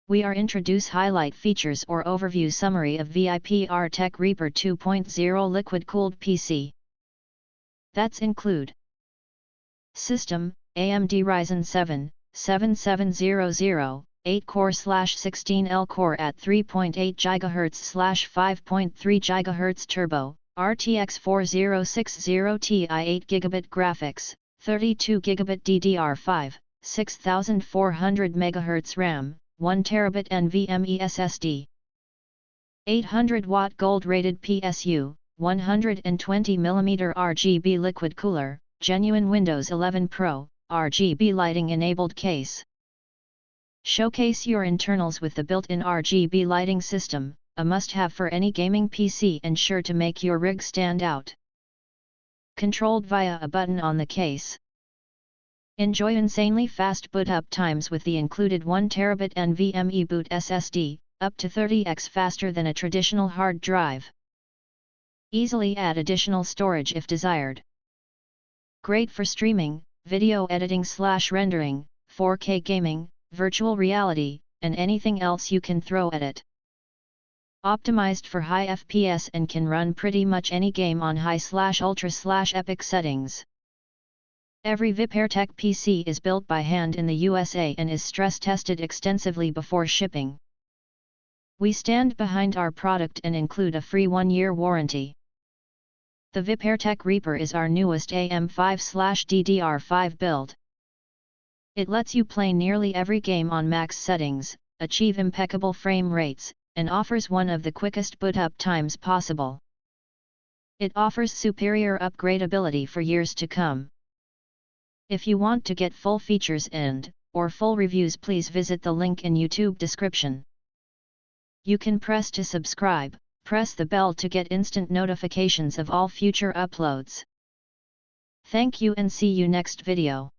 We are introduce highlight features or overview summary of ViprTech Reaper 2.0 liquid-cooled PC. That's include System, AMD Ryzen 7, 7700, 8-core/16L core at 3.8 GHz/5.3 GHz turbo, RTX 4060 Ti 8GB graphics, 32GB DDR5, 6400 MHz RAM, 1TB NVMe SSD. 800W gold-rated PSU, 120mm RGB liquid cooler, genuine Windows 11 Pro, RGB lighting-enabled case. Showcase your internals with the built-in RGB lighting system, a must-have for any gaming PC and sure to make your rig stand out. Controlled via a button on the case. Enjoy insanely fast boot-up times with the included 1TB NVMe boot SSD, up to 30x faster than a traditional hard drive. Easily add additional storage if desired. Great for streaming, video editing/rendering, 4K gaming, virtual reality, and anything else you can throw at it. Optimized for high FPS and can run pretty much any game on high/ultra/epic settings. Every ViprTech PC is built by hand in the USA and is stress tested extensively before shipping. We stand behind our product and include a free 1-year warranty. The ViprTech Reaper is our newest AM5/DDR5 build. It lets you play nearly every game on max settings, achieve impeccable frame rates, and offers one of the quickest boot-up times possible. It offers superior upgradability for years to come. If you want to get full features or full reviews, please visit the link in YouTube description. You can press to subscribe, press the bell to get instant notifications of all future uploads. Thank you and see you next video.